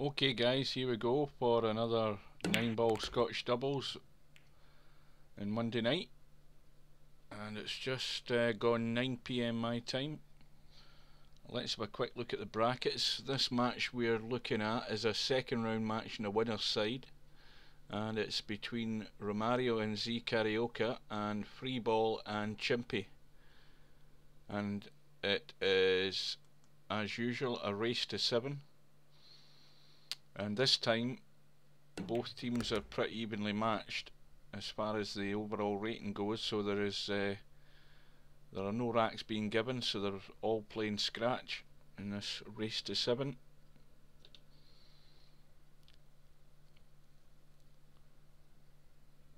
Okay guys, here we go for another 9-ball Scotch doubles on Monday night, and it's just gone 9 PM my time. Let's have a quick look at the brackets. This match we're looking at is a second round match on the winner's side, and it's between Romario and Zecarioca and Freeball and Chimpie, and it is as usual a race to 7. And this time both teams are pretty evenly matched as far as the overall rating goes, so there are no racks being given, so they're all playing scratch in this race to 7.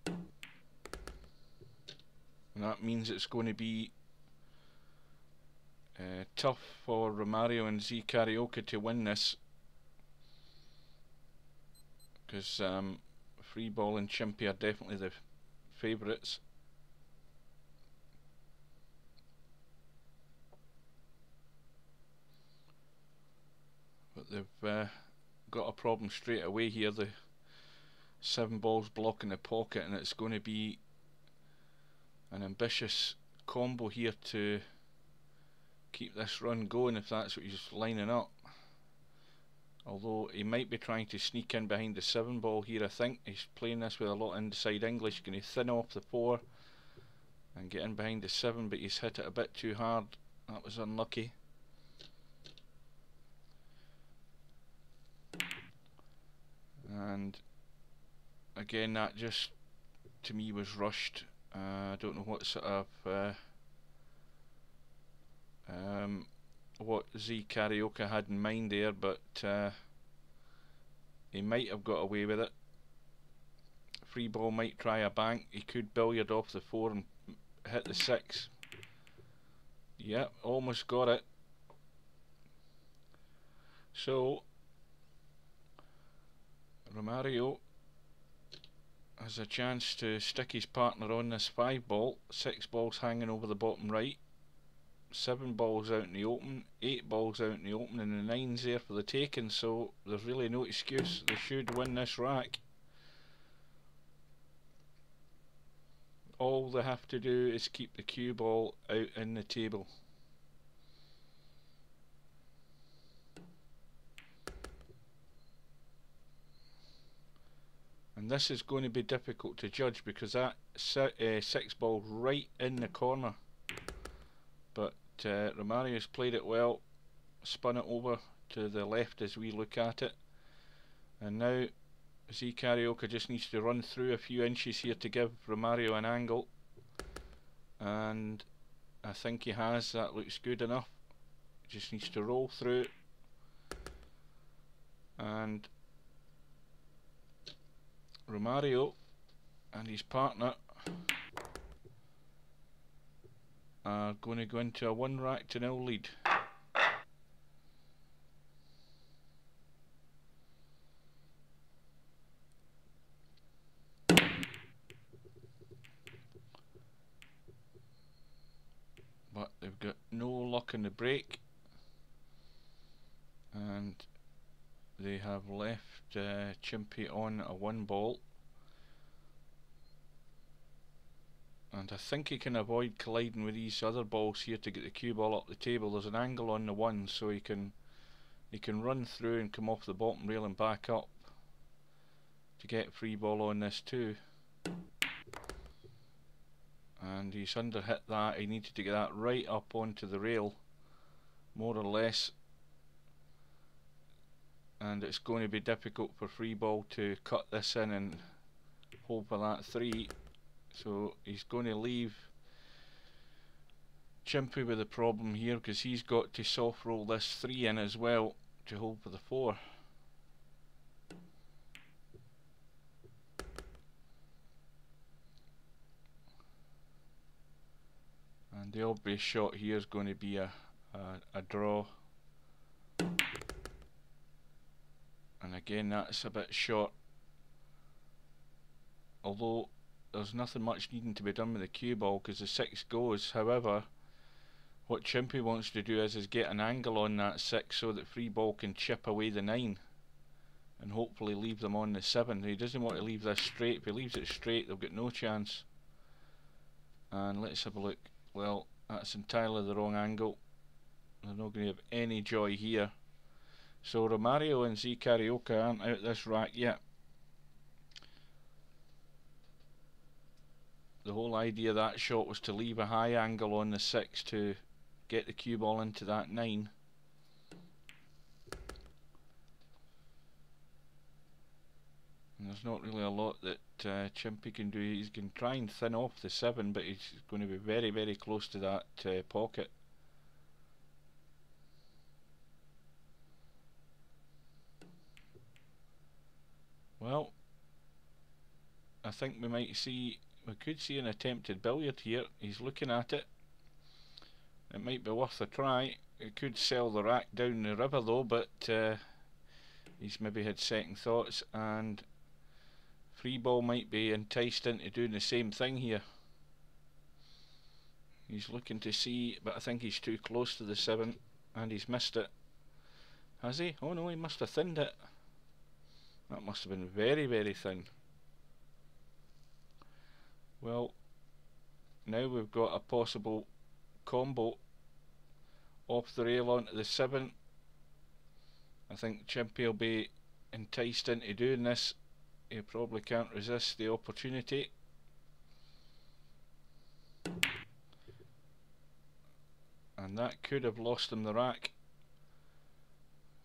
And that means it's going to be tough for Romario and Zecarioca to win this, because Freeball and Chimpie are definitely the favourites. But they've got a problem straight away here. The 7 balls blocking the pocket, and it's going to be an ambitious combo here to keep this run going if that's what he's lining up. Although he might be trying to sneak in behind the 7 ball here. I think he's playing this with a lot of inside English, going to thin off the 4 and get in behind the 7, but he's hit it a bit too hard. That was unlucky. And again, that just to me was rushed. I don't know what sort of what Zecarioca had in mind there, but he might have got away with it. Freeball might try a bank. He could billiard off the 4 and hit the 6. Yep, almost got it. So Romario has a chance to stick his partner on this 5 ball. 6 balls hanging over the bottom right, 7 balls out in the open, 8 balls out in the open, and the 9's there for the taking, so there's really no excuse. They should win this rack. All they have to do is keep the cue ball out in the table. And this is going to be difficult to judge because that 6 ball right in the corner. But Romario's played it well, spun it over to the left as we look at it, and now Zecarioca just needs to run through a few inches here to give Romario an angle, and I think he has. That looks good enough. Just needs to roll through, and Romario and his partner are going to go into a 1-rack-to-0 lead. But they've got no luck in the break, and they have left Chimpie on a 1 ball. And I think he can avoid colliding with these other balls here to get the cue ball up the table. There's an angle on the 1, so he can run through and come off the bottom rail and back up to get free ball on this too. And he's under hit that. He needed to get that right up onto the rail, more or less. And it's going to be difficult for Freeball to cut this in and hold for that 3. So he's going to leave Chimpie with a problem here, because he's got to soft roll this 3 in as well to hold for the 4. And the obvious shot here is going to be a draw. And again, that's a bit short. Although there's nothing much needing to be done with the cue ball because the 6 goes. However, what Chimpie wants to do is get an angle on that 6 so that Freeball can chip away the 9. and hopefully leave them on the 7. He doesn't want to leave this straight. If he leaves it straight, they've got no chance. And let's have a look. Well, that's entirely the wrong angle. They're not going to have any joy here. So Romario and Zecarioca aren't out this rack yet. The whole idea of that shot was to leave a high angle on the 6 to get the cue ball into that 9. And there's not really a lot that Chimpie can do. He can try and thin off the 7, but he's going to be very, very close to that pocket. Well, I think we could see an attempted billiard here. He's looking at it. It might be worth a try. It could sell the rack down the river though, but he's maybe had second thoughts, and Freeball might be enticed into doing the same thing here. He's looking to see, but I think he's too close to the 7, and he's missed it. Has he? Oh no, he must have thinned it. That must have been very, very thin. Well, now we've got a possible combo off the rail onto the 7. I think Chimpie will be enticed into doing this. He probably can't resist the opportunity. And that could have lost him the rack.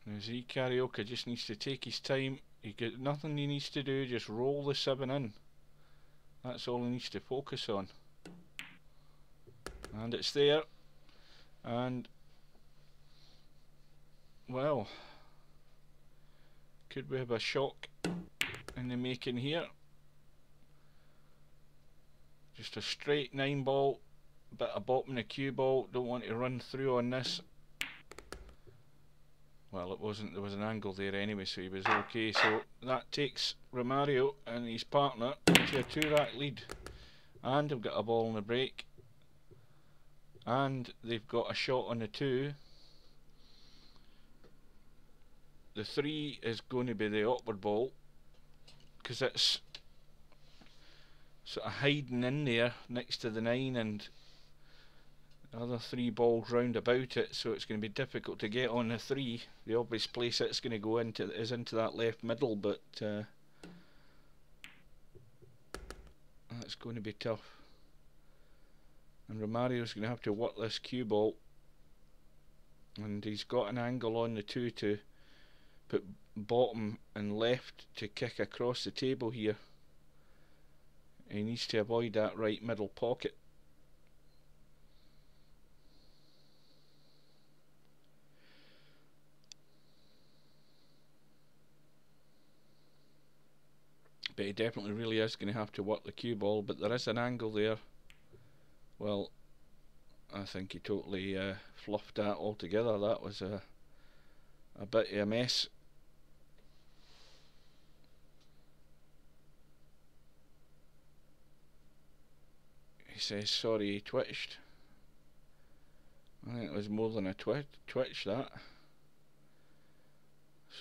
Now Zecarioca just needs to take his time. He got nothing he needs to do, just roll the 7 in. That's all he needs to focus on. And it's there. And well, could we have a shock in the making here? Just a straight 9 ball, bit of bottom the cue ball. Don't want to run through on this. Well, it wasn't, there was an angle there anyway, so he was okay. So that takes Romario and his partner into a 2-rack lead. And they've got a ball in the break. And they've got a shot on the 2. The 3 is going to be the awkward ball, because it's sort of hiding in there next to the 9 and the other 3 balls round about it, so it's going to be difficult to get on the 3. The obvious place it's going to go into is into that left middle, but that's going to be tough. And Romario's going to have to work this cue ball, and he's got an angle on the 2 to put bottom and left to kick across the table here. He needs to avoid that right middle pocket. But he definitely really is going to have to work the cue ball, but there is an angle there. Well, I think he totally fluffed that altogether. That was a bit of a mess. He says sorry he twitched. I think it was more than a twitch that.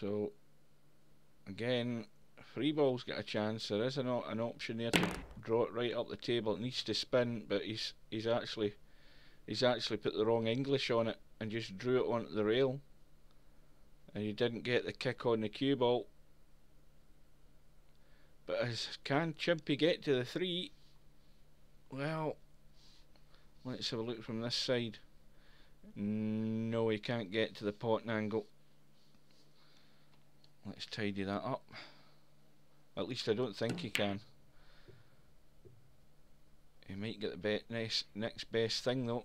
So again, Freeball's got a chance. There is an option there to draw it right up the table. It needs to spin, but he's actually put the wrong English on it and just drew it onto the rail, and he didn't get the kick on the cue ball. But can Chimpie get to the 3? Well, let's have a look from this side. No, he can't get to the pot angle. Let's tidy that up. At least I don't think he can. He might get the next best thing though.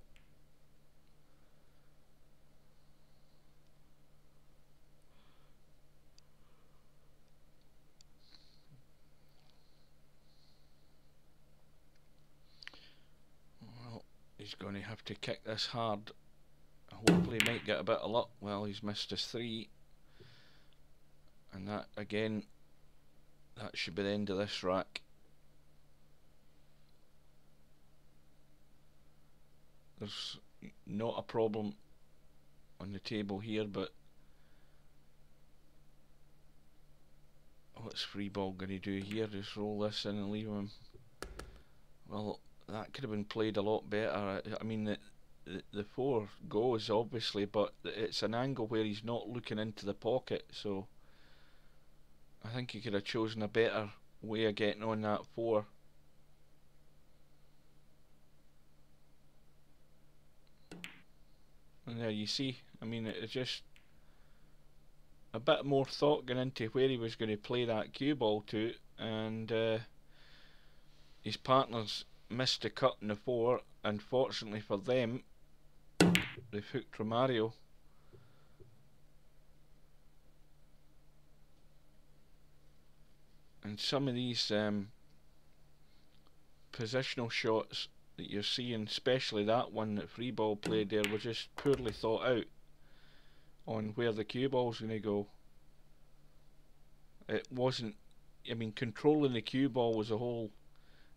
Well, he's going to have to kick this hard. Hopefully he might get a bit of luck. Well, he's missed his 3. And that, again, that should be the end of this rack. There's not a problem on the table here, but What's Freeball going to do here? Just roll this in and leave him. Well, that could have been played a lot better. I mean, the 4 goes obviously, but it's an angle where he's not looking into the pocket, so I think he could have chosen a better way of getting on that 4. And there you see, I mean, it's just a bit more thought going into where he was going to play that cue ball to, and his partners missed the cut in the 4, and fortunately for them, they've hooked Romario. And some of these positional shots that you're seeing, especially that one that Freeball played there, were just poorly thought out on where the cue ball's going to go. It wasn't, I mean, controlling the cue ball was a whole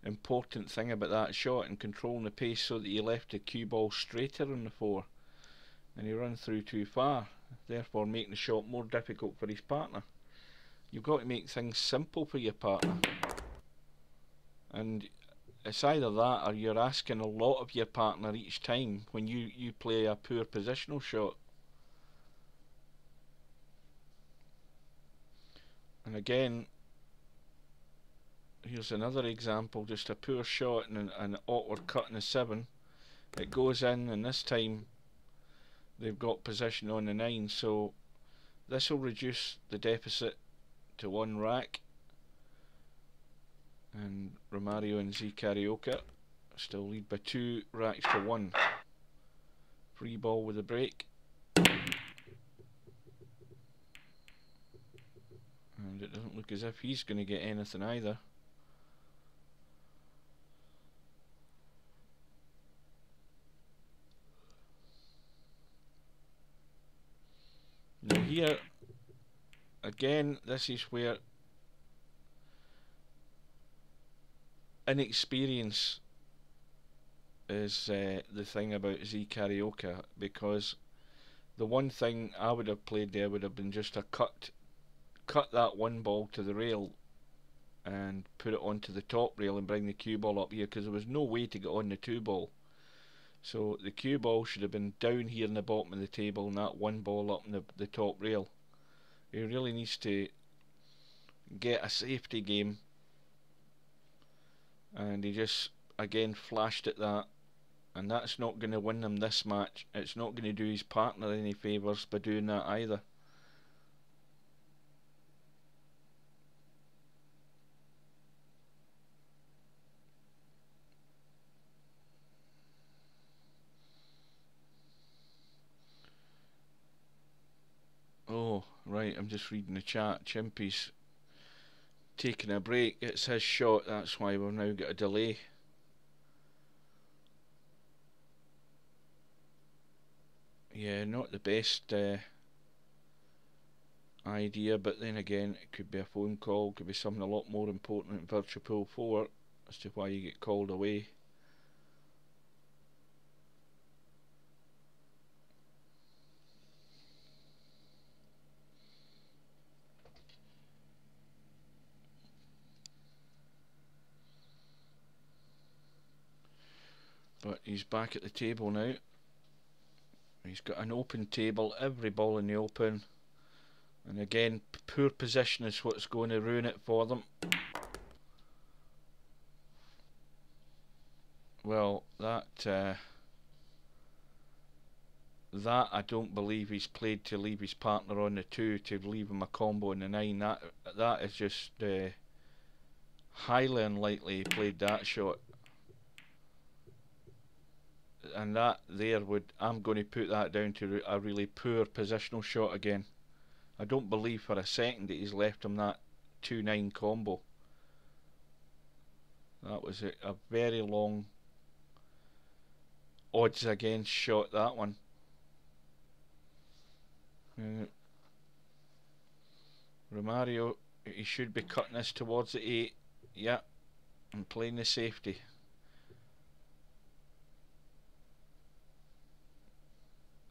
important thing about that shot, and controlling the pace so that you left the cue ball straighter on the 4, and he ran through too far, therefore making the shot more difficult for his partner. You've got to make things simple for your partner, and it's either that or you're asking a lot of your partner each time when you play a poor positional shot. And again, here's another example, just a poor shot and an awkward cut in the 7. It goes in, and this time they've got position on the 9, so this will reduce the deficit to 1 rack. And Romario and Zecarioca still lead by 2 racks to 1. Freeball with a break. And it doesn't look as if he's going to get anything either. Now here, again, this is where inexperience is the thing about zecarioca, because the one thing I would have played there would have been just a cut that 1 ball to the rail and put it onto the top rail and bring the cue ball up here, because there was no way to get on the 2 ball. So the cue ball should have been down here in the bottom of the table, and that 1 ball up in the top rail. He really needs to get a safety game, and he just again flashed at that, and that's not going to win him this match. It's not going to do his partner any favours by doing that either. Oh, right, I'm just reading the chat. Chimpie's taking a break. It's his shot, that's why we've now got a delay. Yeah, not the best idea, but then again, it could be a phone call, could be something a lot more important in Virtual Pool 4 as to why you get called away. But he's back at the table now. He's got an open table, every ball in the open, and again, poor position is what's going to ruin it for them. Well, that I don't believe he's played to leave his partner on the 2 to leave him a combo in the 9. That is just highly unlikely he played that shot. And that there would, I'm going to put that down to a really poor positional shot again. I don't believe for a second that he's left him that 2-9 combo. That was a very long odds against shot, that one. Romario, he should be cutting this towards the 8. Yeah, and playing the safety.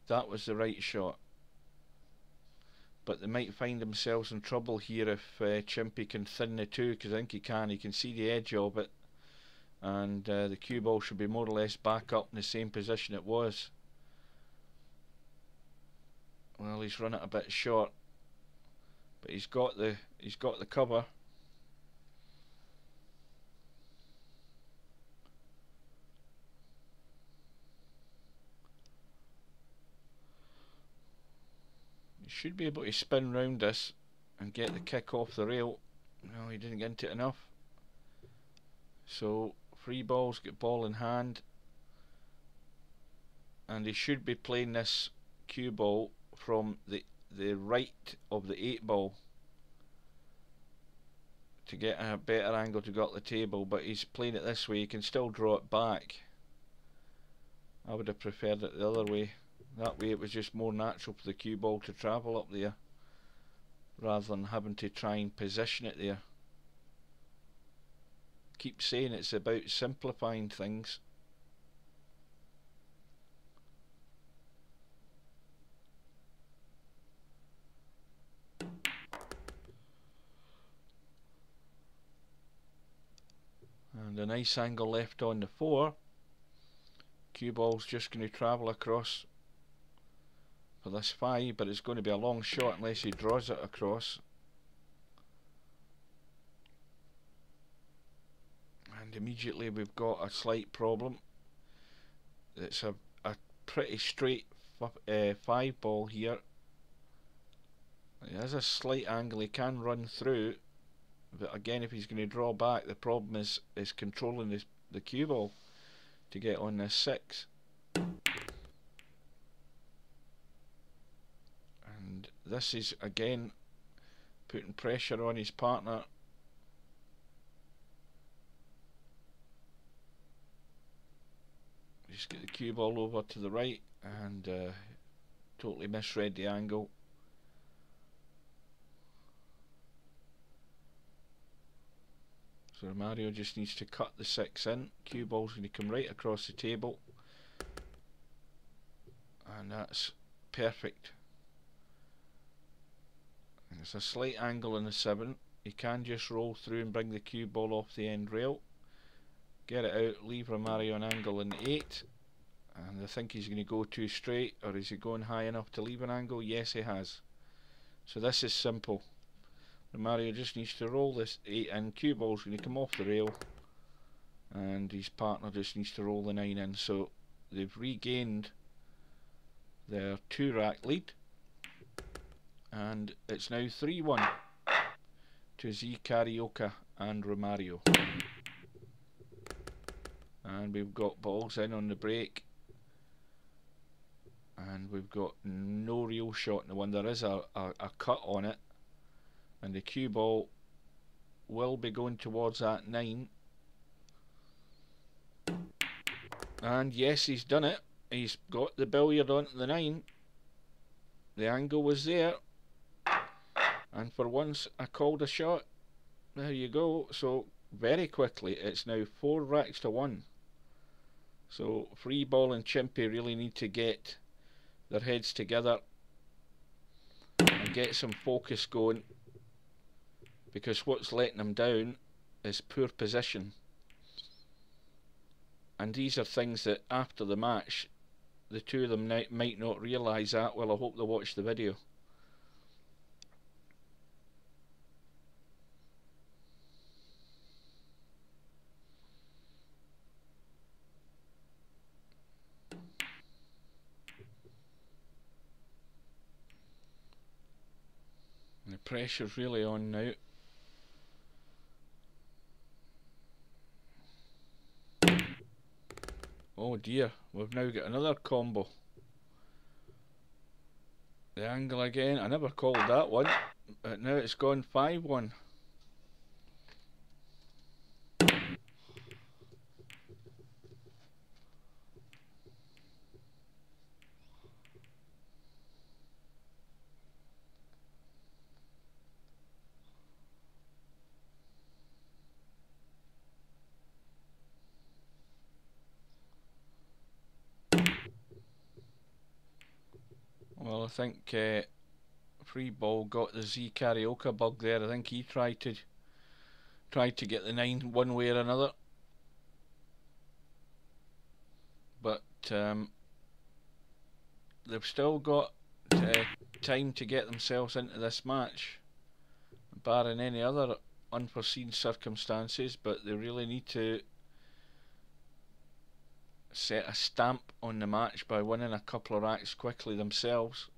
That was the right shot. but they might find themselves in trouble here if Chimpie can thin the two, because I think he can. He can see the edge of it, and the cue ball should be more or less back up in the same position it was. Well, he's run it a bit short, but he's got the cover. He should be able to spin round this and get the kick off the rail. No, he didn't get into it enough. So free balls, get ball in hand, and he should be playing this cue ball from the right of the 8 ball to get a better angle to go up the table, but he's playing it this way. He can still draw it back. I would have preferred it the other way. That way it was just more natural for the cue ball to travel up there, rather than having to try and position it there. Keep saying it's about simplifying things. And a nice angle left on the 4. Cue ball's just going to travel across for this 5, but it's going to be a long shot unless he draws it across. And immediately we've got a slight problem. It's a pretty straight 5 ball here. It has a slight angle, he can run through, but again, if he's going to draw back, the problem is controlling the cue ball to get on this 6. And this is again putting pressure on his partner. Just get the cue ball over to the right, and totally misread the angle. So Romario just needs to cut the 6 in. Cue ball's going to come right across the table, and that's perfect. And it's a slight angle in the 7. He can just roll through and bring the cue ball off the end rail, get it out, leave Romario an angle in 8. And I think he's going to go too straight, or is he going high enough to leave an angle? Yes, he has. So this is simple. Romario just needs to roll this 8 in, cue ball's going to come off the rail, and his partner just needs to roll the 9 in. So they've regained their 2-rack lead, and it's now 3-1 to zecarioca and Romario. And we've got balls in on the break, and we've got no real shot in the one. There is a cut on it, and the cue ball will be going towards that 9. And yes, he's done it. He's got the billiard onto the 9. The angle was there, and for once I called a shot. There you go. So very quickly it's now 4 racks to 1. So Freeball and Chimpie really need to get their heads together and get some focus going, because what's letting them down is poor position. And these are things that after the match the two of them might not realise that. Well, I hope they watch the video. And the pressure's really on now. Oh dear, we've now got another combo. The angle again, I never called that one, but now it's gone 5-1. Well, I think Freeball got the zecarioca bug there. I think he tried to get the 9 one way or another, but they've still got time to get themselves into this match, barring any other unforeseen circumstances. But they really need to set a stamp on the match by winning a couple of racks quickly themselves,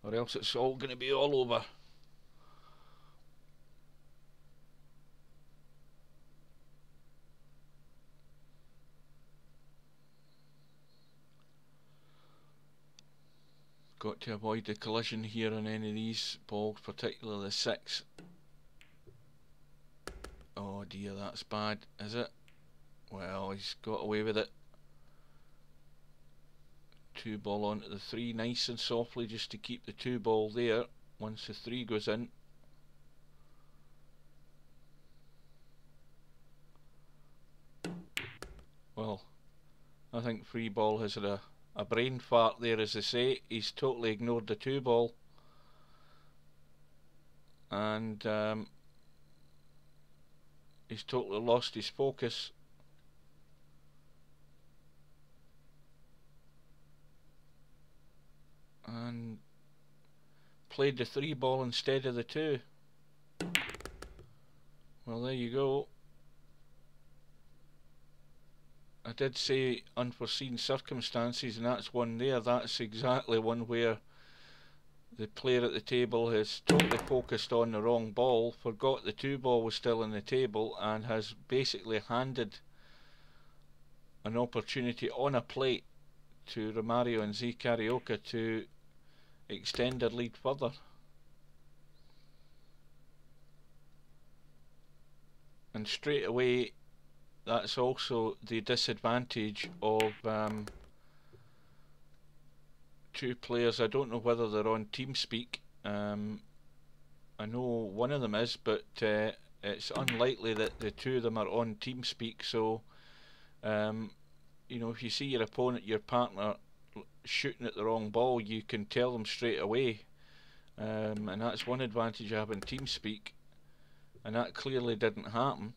or else it's all going to be all over. Got to avoid the collision here on any of these balls, particularly the 6. Oh dear, that's bad, is it? Well, he's got away with it. 2 ball onto the 3, nice and softly, just to keep the 2 ball there once the 3 goes in. Well, I think Freeball has had a brain fart there, as they say. He's totally ignored the 2 ball, and he's totally lost his focus. And played the 3 ball instead of the 2. Well, there you go. I did say unforeseen circumstances, and that's one there. That's exactly one where the player at the table has totally focused on the wrong ball, forgot the 2 ball was still on the table, and has basically handed an opportunity on a plate to Romario and Zecarioca to extend their lead further. And straight away, that's also the disadvantage of 2 players. I don't know whether they're on TeamSpeak. I know one of them is, but it's unlikely that the 2 of them are on TeamSpeak. So, you know, if you see your opponent, your partner, shooting at the wrong ball, you can tell them straight away. And that's one advantage of having TeamSpeak, and that clearly didn't happen.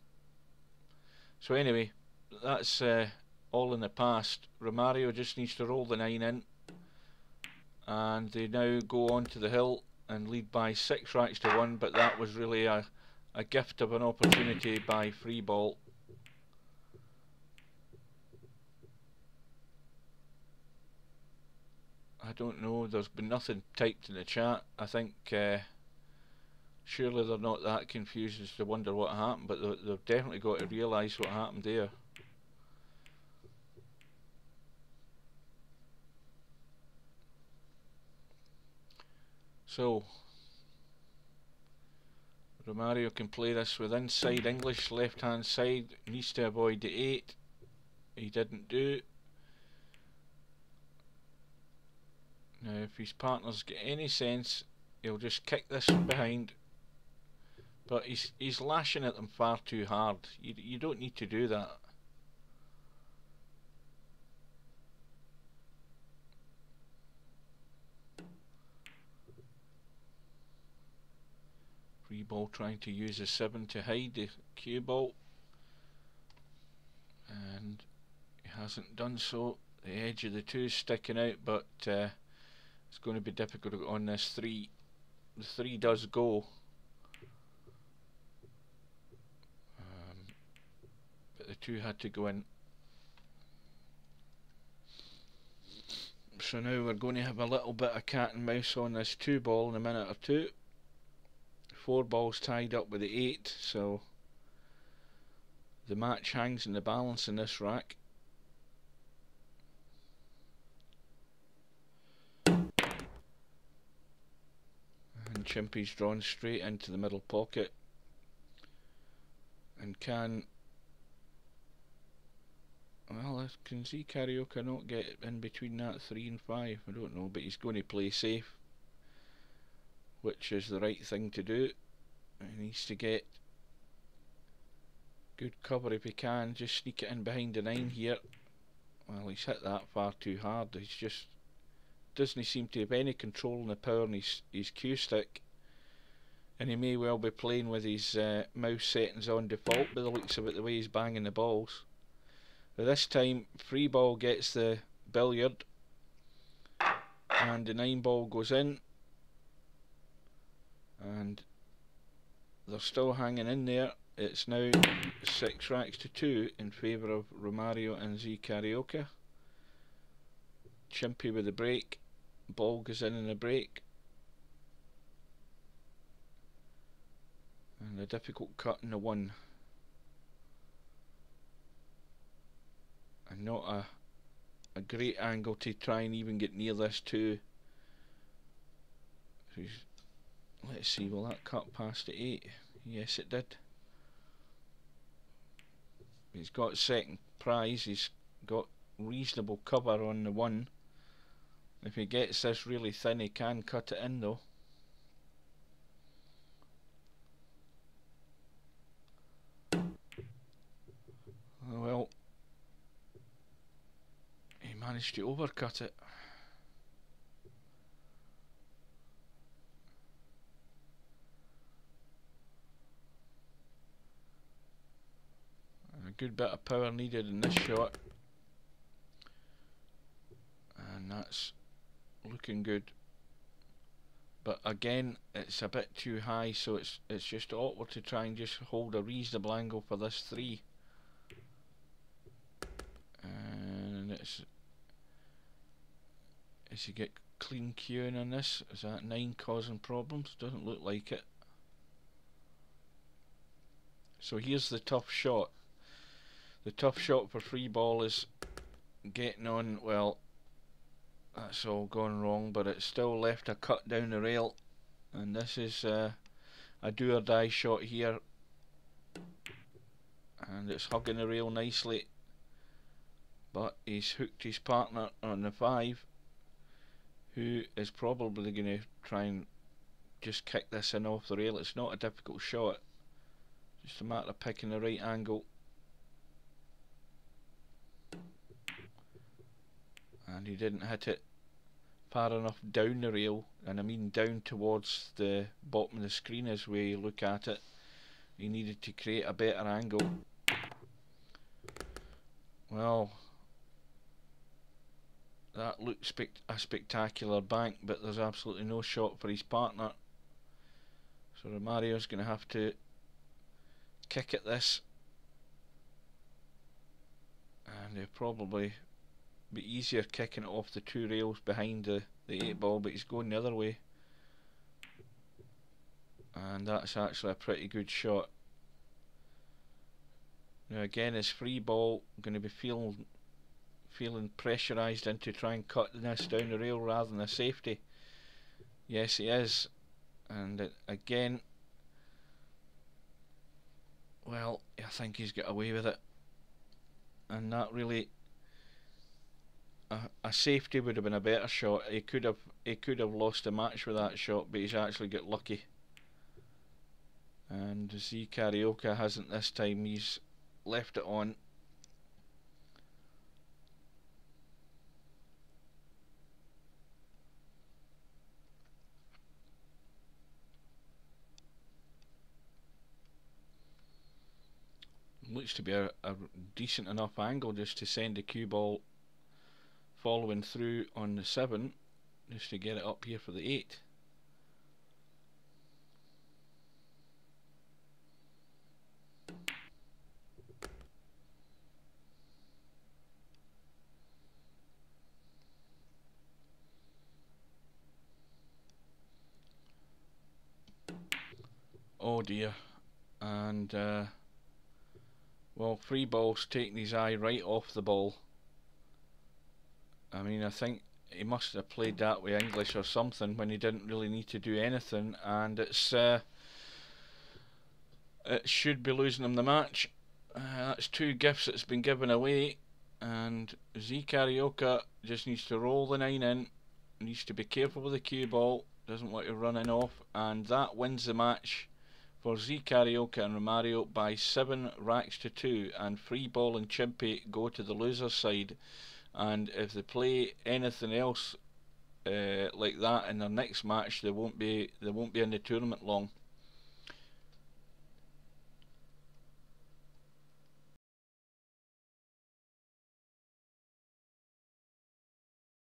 So anyway, that's all in the past. Romario just needs to roll the 9 in, and they now go on to the hill and lead by 6 racks to 1, but that was really a gift of an opportunity by Freeball. I don't know, there's been nothing typed in the chat. I think surely they're not that confused as to wonder what happened, but they've definitely got to realise what happened there. So, Romario can play this with inside English, left hand side, needs to avoid the 8. He didn't do. Now if his partner's got any sense, he'll just kick this from behind. But he's lashing at them far too hard. You don't need to do that. Freeball trying to use a 7 to hide the cue ball, and he hasn't done so. The edge of the 2 is sticking out, but it's going to be difficult on this 3. The 3 does go. But the 2 had to go in. So now we're going to have a little bit of cat and mouse on this 2 ball in a minute or 2. 4 balls tied up with the 8, so the match hangs in the balance in this rack. And Chimpie's drawn straight into the middle pocket, and can zecarioca not get in between that 3 and 5? I don't know, but he's going to play safe, which is the right thing to do. He needs to get good cover if he can, just sneak it in behind the 9 here. Well, he's hit that far too hard. He's just doesn't seem to have any control in the power on his cue stick, and he may well be playing with his mouse settings on default by the looks of it, the way he's banging the balls. But this time Freeball gets the billiard and the 9 ball goes in, and they're still hanging in there. It's now 6 racks to 2 in favour of Romario and Zecarioca. Chimpie with the break, ball goes in the break, and a difficult cut in the 1, and not a great angle to try and even get near this 2. So let's see, will that cut past the 8? Yes, it did. He's got second prize, he's got reasonable cover on the 1. If he gets this really thin, he can cut it in though. Well, he managed to overcut it. And a good bit of power needed in this shot, and that's looking good. But again, it's a bit too high, so it's just awkward to try and just hold a reasonable angle for this 3. And it's, as you get clean cueing on this, is that 9 causing problems? Doesn't look like it. So here's the tough shot. The tough shot for Freeball is getting on, well, that's all gone wrong, but it's still left a cut down the rail, and this is a do or die shot here, and it's hugging the rail nicely, but he's hooked his partner on the 5, who is probably going to try and just kick this in off the rail. It's not a difficult shot, just a matter of picking the right angle. And he didn't hit it far enough down the rail, and I mean down towards the bottom of the screen as we look at it. He needed to create a better angle. Well, that looks a spectacular bank, but there's absolutely no shot for his partner. So Romario's going to have to kick at this, and he'll probably be easier kicking it off the 2 rails behind the 8 ball, but he's going the other way, and that's actually a pretty good shot. Now again, is Freeball going to be feeling pressurised into try and cut this down the rail rather than a safety? Yes, he is, and again, well, I think he's got away with it, and that really, a safety would have been a better shot. He could have lost the match with that shot, but he's actually got lucky. And Zecarioca hasn't this time. He's left it on. Looks to be a decent enough angle just to send the cue ball following through on the 7, just to get it up here for the 8. Oh dear. And well, Freeball's taking his eye right off the ball. I mean, I think he must have played that with English or something when he didn't really need to do anything, and it should be losing him the match. That's 2 gifts that's been given away, and Zecarioca just needs to roll the 9 in, needs to be careful with the cue ball, doesn't want to run in off, and that wins the match for Zecarioca and Romario by 7 racks to 2, and Freeball and Chimpie go to the loser's side. And if they play anything else like that in their next match, they won't be in the tournament long.